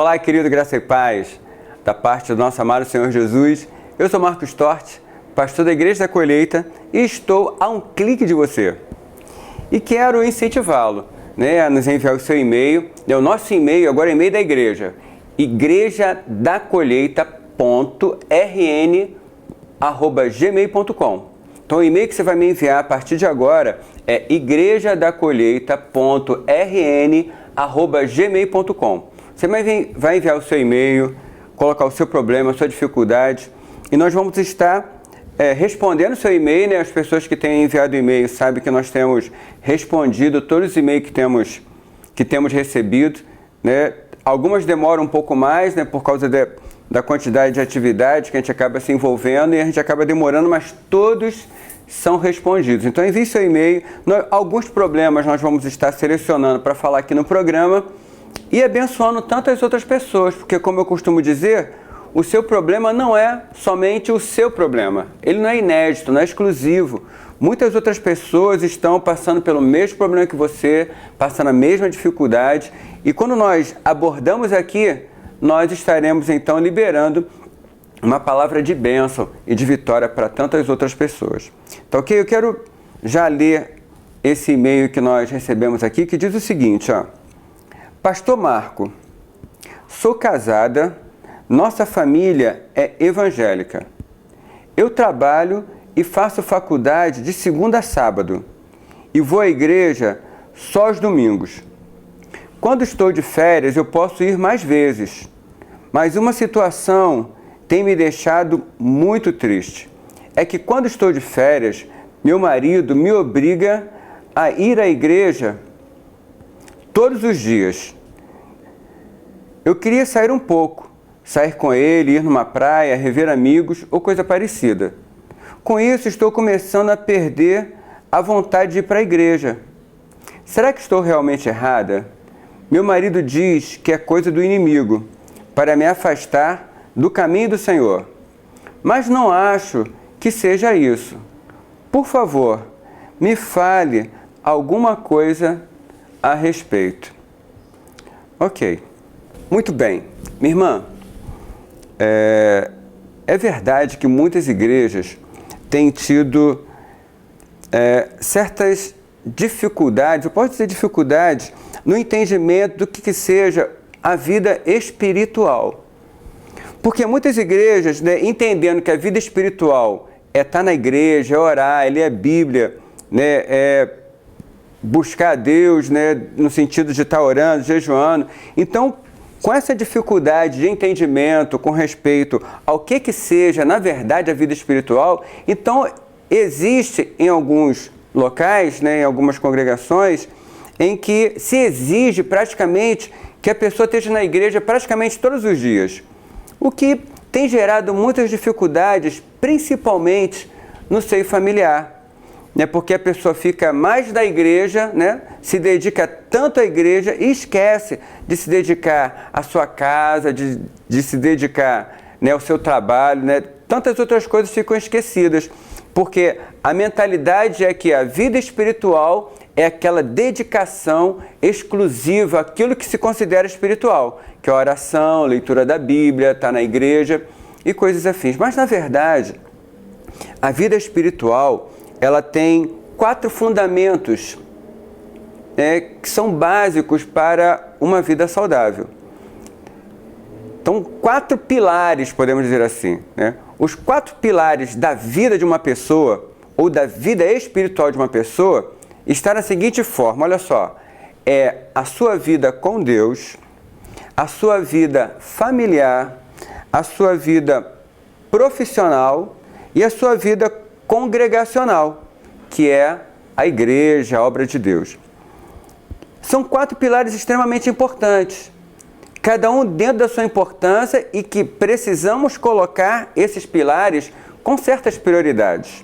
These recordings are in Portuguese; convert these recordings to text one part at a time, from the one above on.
Olá, querido, graça e paz, da parte do nosso amado Senhor Jesus. Eu sou Marcos Tortes, pastor da Igreja da Colheita, e estou a um clique de você. E quero incentivá-lo, a nos enviar o seu e-mail. O nosso e-mail agora é e-mail da igreja, igrejadacolheita.rn@gmail.com. Então o e-mail que você vai me enviar a partir de agora é igrejadacolheita.rn@gmail.com. Você vai enviar o seu e-mail, colocar o seu problema, a sua dificuldade, e nós vamos estar respondendo o seu e-mail, As pessoas que têm enviado e-mail sabem que nós temos respondido todos os e-mails que temos recebido, Algumas demoram um pouco mais, por causa da quantidade de atividades que a gente acaba se envolvendo e a gente acaba demorando, mas todos são respondidos. Então envie seu e-mail. Alguns problemas nós vamos estar selecionando para falar aqui no programa e abençoando tantas outras pessoas, porque, como eu costumo dizer, o seu problema não é somente o seu problema. Ele não é inédito, não é exclusivo. Muitas outras pessoas estão passando pelo mesmo problema que você, passando a mesma dificuldade. E quando nós abordamos aqui, nós estaremos então liberando uma palavra de bênção e de vitória para tantas outras pessoas. Então, ok? Eu quero já ler esse e-mail que nós recebemos aqui, que diz o seguinte, Pastor Marco, sou casada, nossa família é evangélica. Eu trabalho e faço faculdade de segunda a sábado e vou à igreja só aos domingos. Quando estou de férias, eu posso ir mais vezes, mas uma situação tem me deixado muito triste. É que quando estou de férias, meu marido me obriga a ir à igreja todos os dias. Eu queria sair um pouco, sair com ele, ir numa praia, rever amigos ou coisa parecida. Com isso, estou começando a perder a vontade de ir para a igreja. Será que estou realmente errada? Meu marido diz que é coisa do inimigo, para me afastar do caminho do Senhor. Mas não acho que seja isso. Por favor, me fale alguma coisa a respeito. Ok. Muito bem. Minha irmã, é verdade que muitas igrejas têm tido certas dificuldades, eu posso dizer dificuldades, no entendimento do que seja a vida espiritual. Porque muitas igrejas, entendendo que a vida espiritual é estar na igreja, é orar, é ler a Bíblia, é buscar a Deus, no sentido de estar orando, jejuando. Então, com essa dificuldade de entendimento com respeito ao que seja, na verdade, a vida espiritual, então existe em alguns locais, em algumas congregações, em que se exige praticamente que a pessoa esteja na igreja praticamente todos os dias. O que tem gerado muitas dificuldades, principalmente no seio familiar. Porque a pessoa fica mais da igreja, se dedica tanto à igreja e esquece de se dedicar à sua casa, de se dedicar ao seu trabalho, tantas outras coisas ficam esquecidas, porque a mentalidade é que a vida espiritual é aquela dedicação exclusiva àquilo que se considera espiritual, que é a oração, leitura da Bíblia, estar na igreja e coisas afins. Mas, na verdade, a vida espiritual, ela tem 4 fundamentos que são básicos para uma vida saudável. Então, 4 pilares, podemos dizer assim. Os 4 pilares da vida de uma pessoa, ou da vida espiritual de uma pessoa, está na seguinte forma, olha só, é a sua vida com Deus, a sua vida familiar, a sua vida profissional e a sua vida congregacional, que é a igreja, a obra de Deus. São 4 pilares extremamente importantes, cada um dentro da sua importância e que precisamos colocar esses pilares com certas prioridades.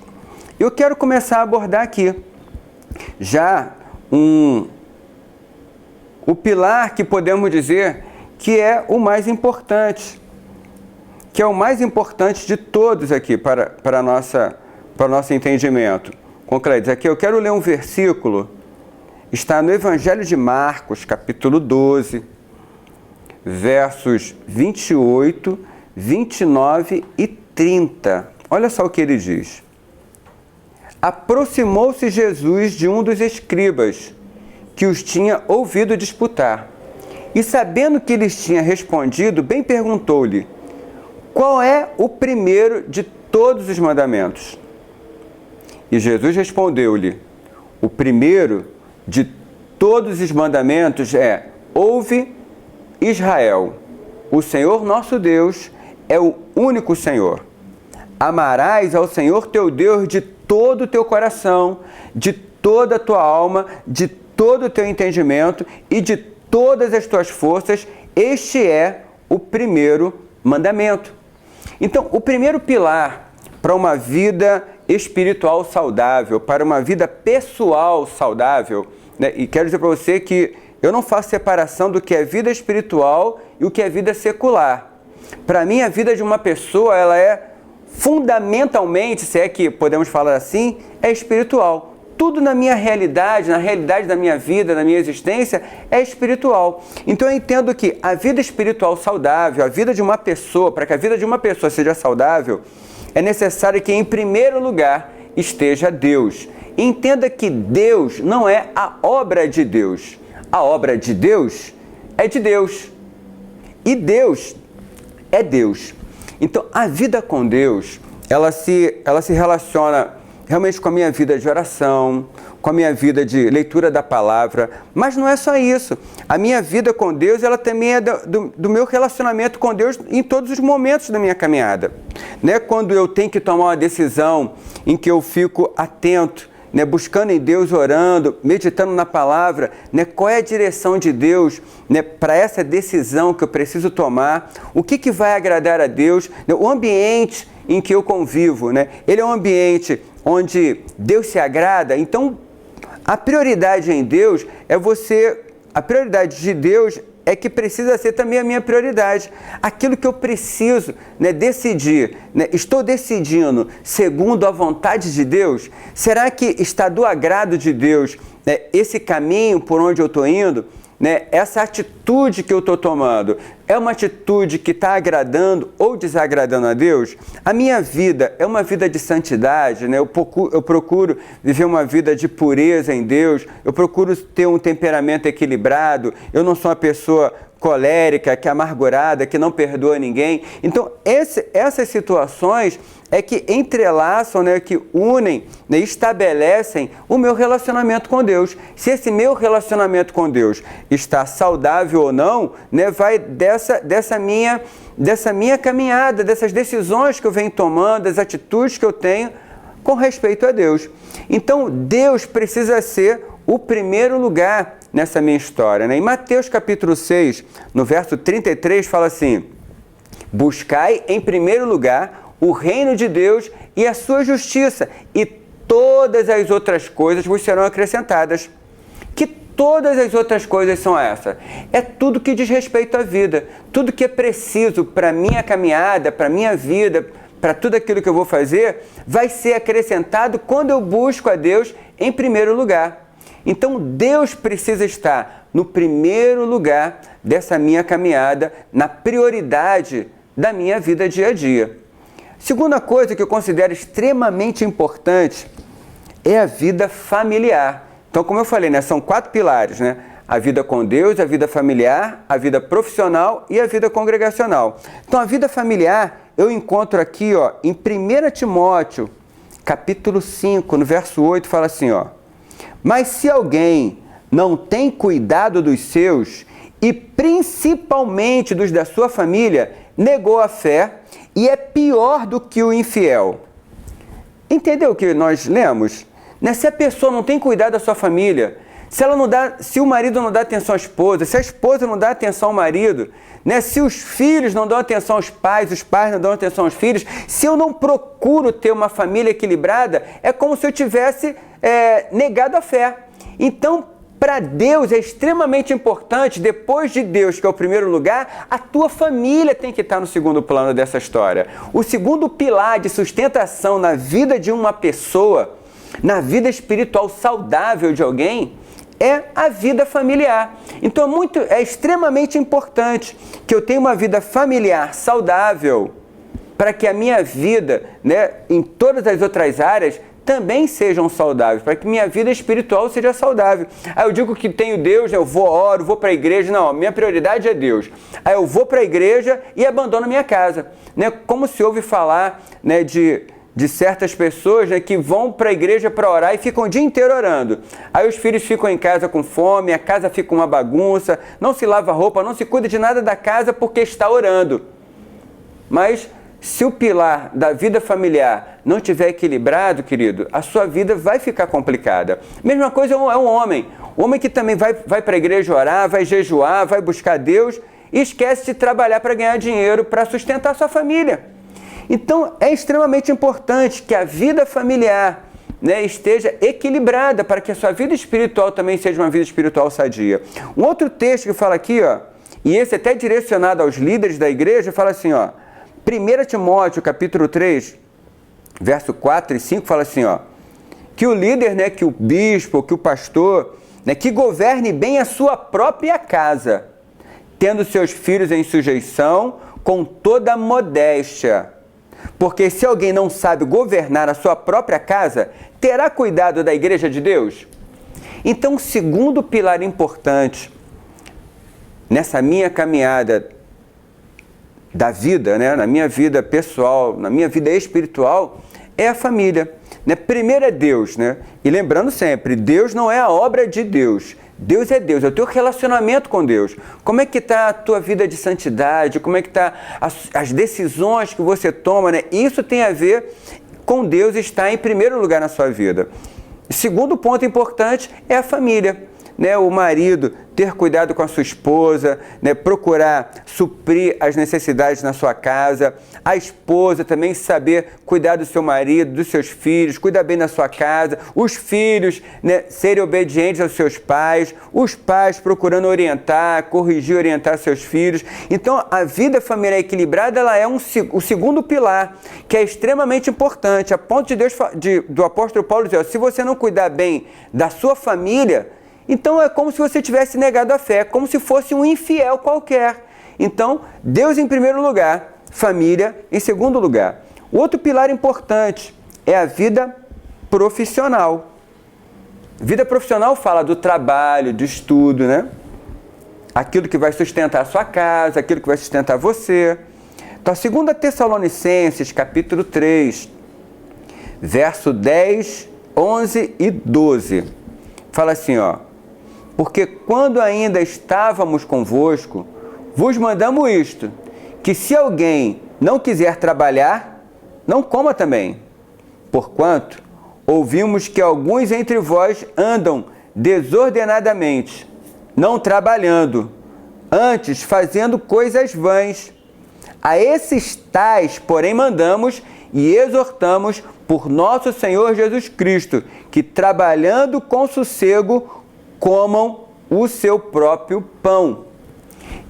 Eu quero começar a abordar aqui já o pilar que podemos dizer que é o mais importante, que é o mais importante de todos aqui para o nosso entendimento. Concreto, aqui eu quero ler um versículo, está no Evangelho de Marcos, capítulo 12, versos 28, 29 e 30. Olha só o que ele diz. Aproximou-se Jesus de um dos escribas, que os tinha ouvido disputar. E sabendo que lhes tinha respondido, bem perguntou-lhe: qual é o primeiro de todos os mandamentos? E Jesus respondeu-lhe: o primeiro de todos os mandamentos é: ouve, Israel, o Senhor nosso Deus é o único Senhor. Amarás ao Senhor teu Deus de todo o teu coração, de toda a tua alma, de todo o teu entendimento e de todas as tuas forças. Este é o primeiro mandamento. Então, o primeiro pilar para uma vida espiritual saudável, para uma vida pessoal saudável, né? E quero dizer para você que eu não faço separação do que é vida espiritual e o que é vida secular. Para mim, a vida de uma pessoa, ela é fundamentalmente, se é que podemos falar assim, é espiritual. Tudo na minha realidade, na realidade da minha vida, na minha existência, é espiritual. Então eu entendo que a vida espiritual saudável, a vida de uma pessoa, para que a vida de uma pessoa seja saudável, é necessário que em primeiro lugar esteja Deus. E entenda que Deus não é a obra de Deus. A obra de Deus é de Deus. E Deus é Deus. Então, a vida com Deus, ela se relaciona realmente com a minha vida de oração, com a minha vida de leitura da palavra, mas não é só isso. A minha vida com Deus, ela também é do meu relacionamento com Deus em todos os momentos da minha caminhada. Né? Quando eu tenho que tomar uma decisão em que eu fico atento, né, buscando em Deus, orando, meditando na palavra, né, qual é a direção de Deus, né, para essa decisão que eu preciso tomar, o que vai agradar a Deus, né, o ambiente em que eu convivo, né, ele é um ambiente onde Deus se agrada. Então a prioridade em Deus é a prioridade de Deus é que precisa ser também a minha prioridade. Aquilo que eu preciso, né, decidir, né, estou decidindo segundo a vontade de Deus? Será que está do agrado de Deus, né, esse caminho por onde eu estou indo? Né, essa atitude que eu estou tomando é uma atitude que está agradando ou desagradando a Deus? A minha vida é uma vida de santidade, né? Eu procuro viver uma vida de pureza em Deus, eu procuro ter um temperamento equilibrado, eu não sou uma pessoa colérica, que é amargurada, que não perdoa ninguém. Então, essas situações é que entrelaçam, né, que unem, né, estabelecem o meu relacionamento com Deus. Se esse meu relacionamento com Deus está saudável ou não, né, vai dessa minha caminhada, dessas decisões que eu venho tomando, das atitudes que eu tenho com respeito a Deus. Então, Deus precisa ser o primeiro lugar nessa minha história, né? Em Mateus capítulo 6, no verso 33, fala assim: buscai em primeiro lugar o reino de Deus e a sua justiça, e todas as outras coisas vos serão acrescentadas. Que todas as outras coisas são essas? É tudo que diz respeito à vida, tudo que é preciso para a minha caminhada, para a minha vida, para tudo aquilo que eu vou fazer, vai ser acrescentado quando eu busco a Deus em primeiro lugar. Então Deus precisa estar no primeiro lugar dessa minha caminhada, na prioridade da minha vida dia a dia. Segunda coisa que eu considero extremamente importante é a vida familiar. Então, como eu falei, né, são 4 pilares, né? A vida com Deus, a vida familiar, a vida profissional e a vida congregacional. Então, a vida familiar eu encontro aqui, ó, em 1 Timóteo, capítulo 5, no verso 8, fala assim, ó: mas se alguém não tem cuidado dos seus, e principalmente dos da sua família, negou a fé e é pior do que o infiel. Entendeu o que nós lemos? Né? Se a pessoa não tem cuidado da sua família, se o marido não dá atenção à esposa, se a esposa não dá atenção ao marido, né? Se os filhos não dão atenção aos pais, os pais não dão atenção aos filhos, se eu não procuro ter uma família equilibrada, é como se eu tivesse negado a fé. Então, para Deus é extremamente importante, depois de Deus, que é o primeiro lugar, a tua família tem que estar no segundo plano dessa história. O segundo pilar de sustentação na vida de uma pessoa, na vida espiritual saudável de alguém, é a vida familiar. Então é extremamente importante que eu tenha uma vida familiar saudável para que a minha vida, né, em todas as outras áreas também sejam saudáveis, para que minha vida espiritual seja saudável. Aí eu digo que tenho Deus, né, eu oro, vou para a igreja. Não, minha prioridade é Deus. Aí eu vou para a igreja e abandono minha casa. Né? Como se ouve falar, né, de certas pessoas, né, que vão para a igreja para orar e ficam o dia inteiro orando. Aí os filhos ficam em casa com fome, a casa fica uma bagunça, não se lava roupa, não se cuida de nada da casa porque está orando. Mas se o pilar da vida familiar não estiver equilibrado, querido, a sua vida vai ficar complicada. Mesma coisa é um homem. O homem que também vai para a igreja orar, vai jejuar, vai buscar Deus e esquece de trabalhar para ganhar dinheiro, para sustentar a sua família. Então, é extremamente importante que a vida familiar, né, esteja equilibrada para que a sua vida espiritual também seja uma vida espiritual sadia. Um outro texto que fala aqui, ó, e esse até direcionado aos líderes da igreja, fala assim, ó, 1 Timóteo, capítulo 3, verso 4 e 5, fala assim, ó, que o líder, né, que o bispo, que o pastor, né, que governe bem a sua própria casa, tendo seus filhos em sujeição com toda modéstia. Porque se alguém não sabe governar a sua própria casa, terá cuidado da igreja de Deus? Então, o segundo pilar importante nessa minha caminhada da vida, né, na minha vida pessoal, na minha vida espiritual, é a família. Né? Primeiro é Deus, né? E lembrando sempre, Deus não é a obra de Deus. Deus é Deus, é o teu relacionamento com Deus. Como é que está a tua vida de santidade? Como é que está as decisões que você toma? Né? Isso tem a ver com Deus estar em primeiro lugar na sua vida. Segundo ponto importante é a família. Né, o marido ter cuidado com a sua esposa, né, procurar suprir as necessidades na sua casa, a esposa também saber cuidar do seu marido, dos seus filhos, cuidar bem da sua casa, os filhos, né, serem obedientes aos seus pais, os pais procurando orientar, corrigir, orientar seus filhos. Então, a vida familiar equilibrada, ela é o segundo pilar, que é extremamente importante, a ponto de Deus, do apóstolo Paulo dizer, se você não cuidar bem da sua família, então é como se você tivesse negado a fé, como se fosse um infiel qualquer. Então, Deus em primeiro lugar, família em segundo lugar. Outro pilar importante é a vida profissional. Vida profissional fala do trabalho, do estudo, né? Aquilo que vai sustentar a sua casa, aquilo que vai sustentar você. Então, 2 Tessalonicenses, capítulo 3, verso 10, 11 e 12. Fala assim, ó. Porque quando ainda estávamos convosco, vos mandamos isto, que se alguém não quiser trabalhar, não coma também. Porquanto ouvimos que alguns entre vós andam desordenadamente, não trabalhando, antes fazendo coisas vãs. A esses tais, porém, mandamos e exortamos por nosso Senhor Jesus Cristo, que trabalhando com sossego, comam o seu próprio pão.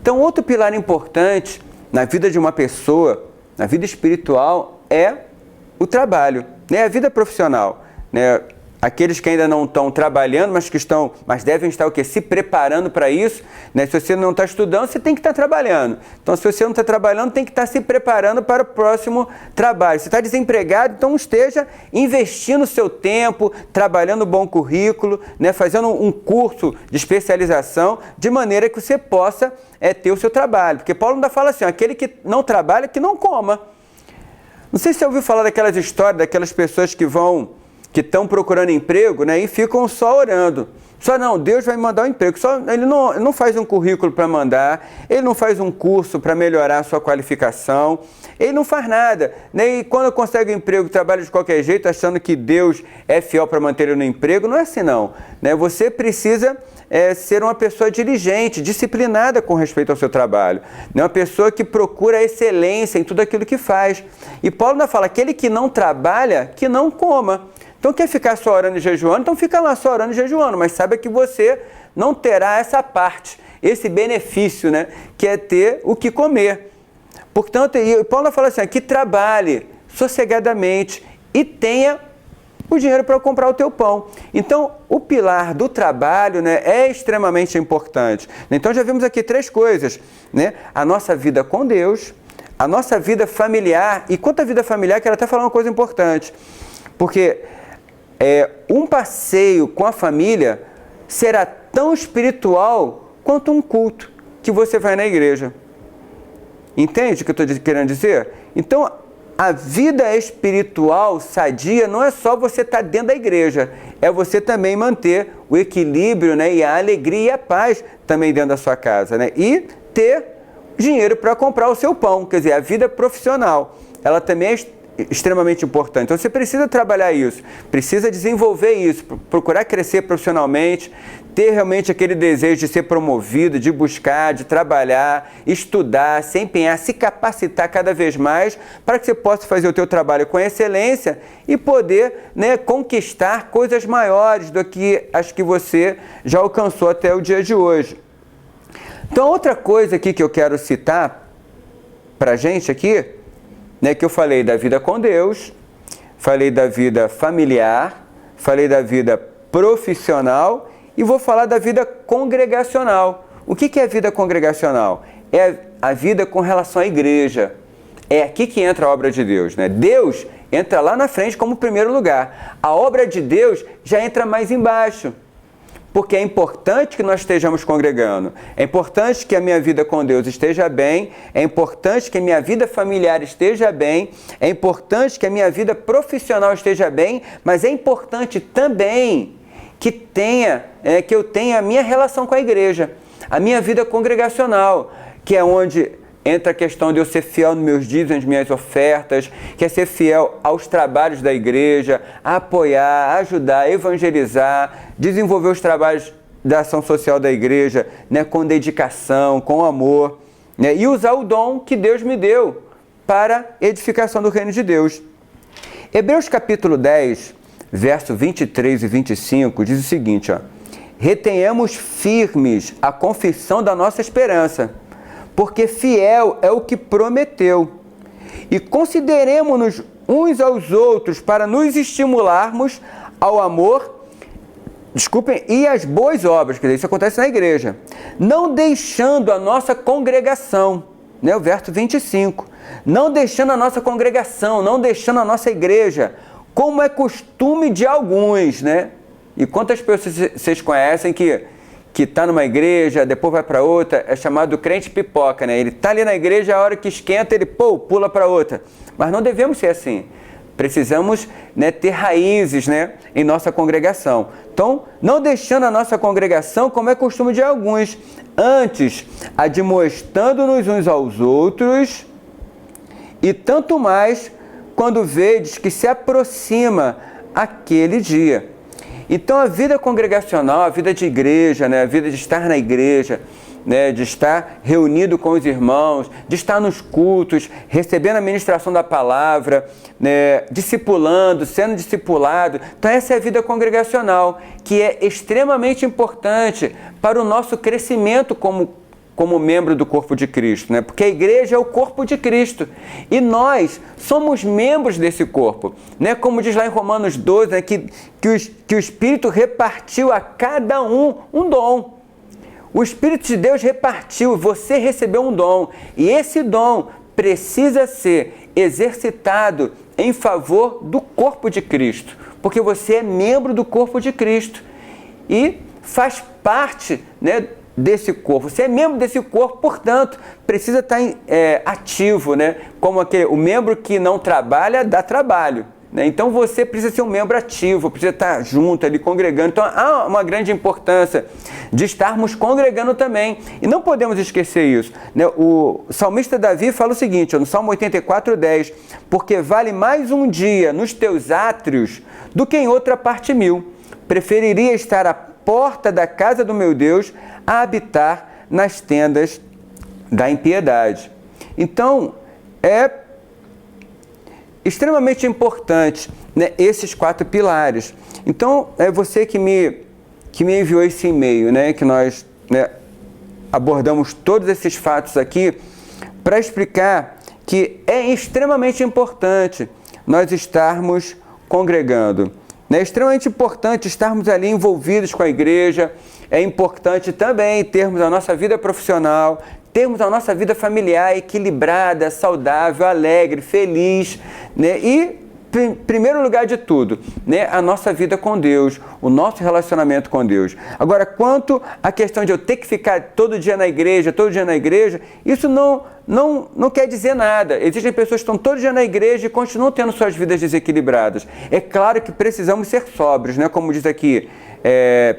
Então, outro pilar importante na vida de uma pessoa, na vida espiritual, é o trabalho, né? A vida profissional, né? Aqueles que ainda não estão trabalhando, mas devem estar o quê? Se preparando para isso, né? Se você não está estudando, você tem que estar trabalhando. Então, se você não está trabalhando, tem que estar se preparando para o próximo trabalho. Se está desempregado, então esteja investindo o seu tempo, trabalhando um bom currículo, né? Fazendo um curso de especialização, de maneira que você possa ter o seu trabalho. Porque Paulo ainda fala assim, aquele que não trabalha, que não coma. Não sei se você ouviu falar daquelas histórias, daquelas pessoas que estão procurando emprego, né, e ficam só orando. Só não, Deus vai me mandar um emprego. Ele não faz um currículo para mandar, ele não faz um curso para melhorar a sua qualificação, ele não faz nada. Né? E quando consegue um emprego, trabalha de qualquer jeito, achando que Deus é fiel para manter ele no emprego, não é assim não. Né? Você precisa ser uma pessoa diligente, disciplinada com respeito ao seu trabalho. Né? Uma pessoa que procura excelência em tudo aquilo que faz. E Paulo ainda fala, aquele que não trabalha, que não coma. Então, quer ficar só orando e jejuando? Então, fica lá só orando e jejuando, mas saiba que você não terá essa parte, esse benefício, né? Que é ter o que comer. Portanto, Paulo fala assim, que trabalhe sossegadamente e tenha o dinheiro para comprar o teu pão. Então, o pilar do trabalho, né, é extremamente importante. Então, já vimos aqui 3 coisas, né? A nossa vida com Deus, a nossa vida familiar, e quanto à vida familiar, quero até falar uma coisa importante, porque um passeio com a família será tão espiritual quanto um culto que você vai na igreja. Entende o que eu estou querendo dizer? Então, a vida espiritual sadia não é só você estar dentro da igreja, é você também manter o equilíbrio, né, e a alegria e a paz também dentro da sua casa, né? E ter dinheiro para comprar o seu pão, quer dizer, a vida profissional, ela também é extremamente importante. Então você precisa trabalhar isso, precisa desenvolver isso, procurar crescer profissionalmente, ter realmente aquele desejo de ser promovido, de buscar, de trabalhar, estudar, se empenhar, se capacitar cada vez mais para que você possa fazer o teu trabalho com excelência e poder, né, conquistar coisas maiores do que as que você já alcançou até o dia de hoje. Então, outra coisa aqui que eu quero citar para a gente aqui, né, que eu falei da vida com Deus, falei da vida familiar, falei da vida profissional e vou falar da vida congregacional. O que é a vida congregacional? É a vida com relação à igreja. É aqui que entra a obra de Deus, né? Deus entra lá na frente como primeiro lugar. A obra de Deus já entra mais embaixo. Porque é importante que nós estejamos congregando, é importante que a minha vida com Deus esteja bem, é importante que a minha vida familiar esteja bem, é importante que a minha vida profissional esteja bem, mas é importante também que eu tenha a minha relação com a igreja, a minha vida congregacional, que é onde entra a questão de eu ser fiel nos meus dízimos, nas minhas ofertas, que é ser fiel aos trabalhos da igreja, apoiar, ajudar, evangelizar, desenvolver os trabalhos da ação social da igreja, né, com dedicação, com amor, né, e usar o dom que Deus me deu para a edificação do reino de Deus. Hebreus capítulo 10, verso 23 e 25, diz o seguinte, ó: retenhamos firmes a confissão da nossa esperança, porque fiel é o que prometeu. E consideremo-nos uns aos outros para nos estimularmos ao amor, e às boas obras, quer dizer, isso acontece na igreja, não deixando a nossa congregação, né, o verso 25, não deixando a nossa congregação, não deixando a nossa igreja, como é costume de alguns, né? E quantas pessoas vocês conhecem que está numa igreja, depois vai para outra, é chamado crente pipoca, né? Ele está ali na igreja, a hora que esquenta, ele pula para outra. Mas não devemos ser assim. Precisamos, né, ter raízes, né, em nossa congregação. Então, não deixando a nossa congregação como é costume de alguns, antes admoestando-nos uns aos outros, e tanto mais quando vedes que se aproxima aquele dia. Então, a vida congregacional, a vida de igreja, né, a vida de estar na igreja, né, de estar reunido com os irmãos, de estar nos cultos, recebendo a ministração da palavra, né, discipulando, sendo discipulado. Então, essa é a vida congregacional, que é extremamente importante para o nosso crescimento como membro do corpo de Cristo, né? Porque a igreja é o corpo de Cristo e nós somos membros desse corpo, né? Como diz lá em Romanos 12, né? que o Espírito repartiu a cada um dom. O Espírito de Deus repartiu, você recebeu um dom e esse dom precisa ser exercitado em favor do corpo de Cristo, porque você é membro do corpo de Cristo e faz parte, né, desse corpo. Você é membro desse corpo, portanto, precisa estar ativo, né? Como o membro que não trabalha, dá trabalho, né? Então você precisa ser um membro ativo, precisa estar junto ali, congregando. Então há uma grande importância de estarmos congregando também. E não podemos esquecer isso, né? O salmista Davi fala o seguinte, no Salmo 84:10, porque vale mais um dia nos teus átrios do que em outra parte mil. Preferiria estar à porta da casa do meu Deus a habitar nas tendas da impiedade. Então, é extremamente importante, né, esses 4 pilares. Então, é você que me enviou esse e-mail, né, que nós, né, abordamos todos esses fatos aqui para explicar que é extremamente importante nós estarmos congregando. É extremamente importante estarmos ali envolvidos com a igreja, é importante também termos a nossa vida profissional, termos a nossa vida familiar equilibrada, saudável, alegre, feliz, né? E, em primeiro lugar de tudo, né, a nossa vida com Deus, o nosso relacionamento com Deus. Agora, quanto à questão de eu ter que ficar todo dia na igreja, isso não quer dizer nada. Existem pessoas que estão todo dia na igreja e continuam tendo suas vidas desequilibradas. É claro que precisamos ser sóbrios, né? Como diz aqui,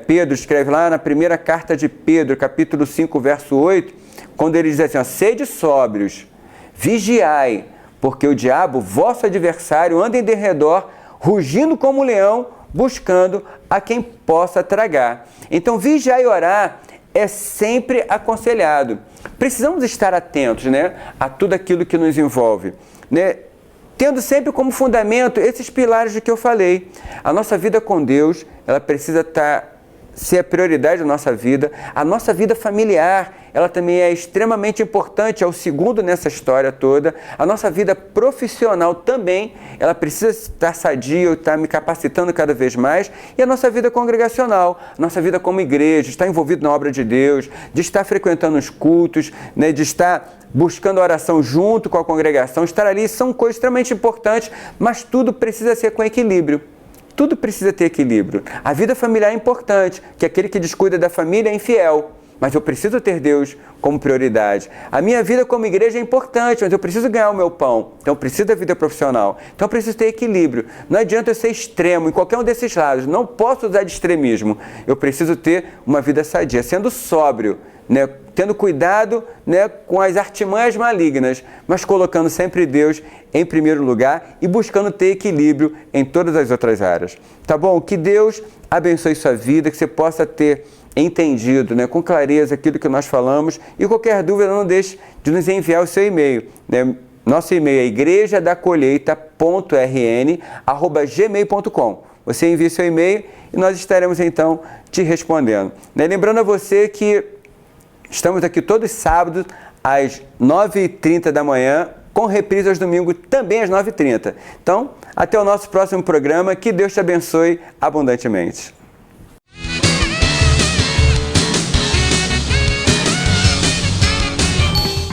Pedro escreve lá na primeira carta de Pedro, capítulo 5, verso 8, quando ele diz assim, ó, sede sóbrios, vigiai, porque o diabo, vosso adversário, anda em derredor, rugindo como um leão, buscando a quem possa tragar. Então, vigiar e orar é sempre aconselhado. Precisamos estar atentos, né, a tudo aquilo que nos envolve, né, tendo sempre como fundamento esses pilares de que eu falei. A nossa vida com Deus, ela precisa ser a prioridade da nossa vida. A nossa vida familiar, ela também é extremamente importante, é o segundo nessa história toda. A nossa vida profissional também, ela precisa estar sadia, estar me capacitando cada vez mais. E a nossa vida congregacional, nossa vida como igreja, estar envolvido na obra de Deus, de estar frequentando os cultos, né, de estar buscando a oração junto com a congregação, estar ali, são coisas extremamente importantes, mas tudo precisa ser com equilíbrio. Tudo precisa ter equilíbrio. A vida familiar é importante, que aquele que descuida da família é infiel, mas eu preciso ter Deus como prioridade. A minha vida como igreja é importante, mas eu preciso ganhar o meu pão, então eu preciso da vida profissional. Então eu preciso ter equilíbrio. Não adianta eu ser extremo em qualquer um desses lados, não posso usar de extremismo. Eu preciso ter uma vida sadia, sendo sóbrio, né, tendo cuidado, né, com as artimanhas malignas, mas colocando sempre Deus em primeiro lugar e buscando ter equilíbrio em todas as outras áreas. Tá bom? Que Deus abençoe sua vida, que você possa ter entendido, né, com clareza aquilo que nós falamos, e qualquer dúvida não deixe de nos enviar o seu e-mail, né? Nosso e-mail é igrejadacolheita.rn@gmail.com. Você envia seu e-mail e nós estaremos então te respondendo, né? Lembrando a você que estamos aqui todos sábados às 9h30 da manhã, com reprise aos domingos também às 9h30. Então, até o nosso próximo programa. Que Deus te abençoe abundantemente.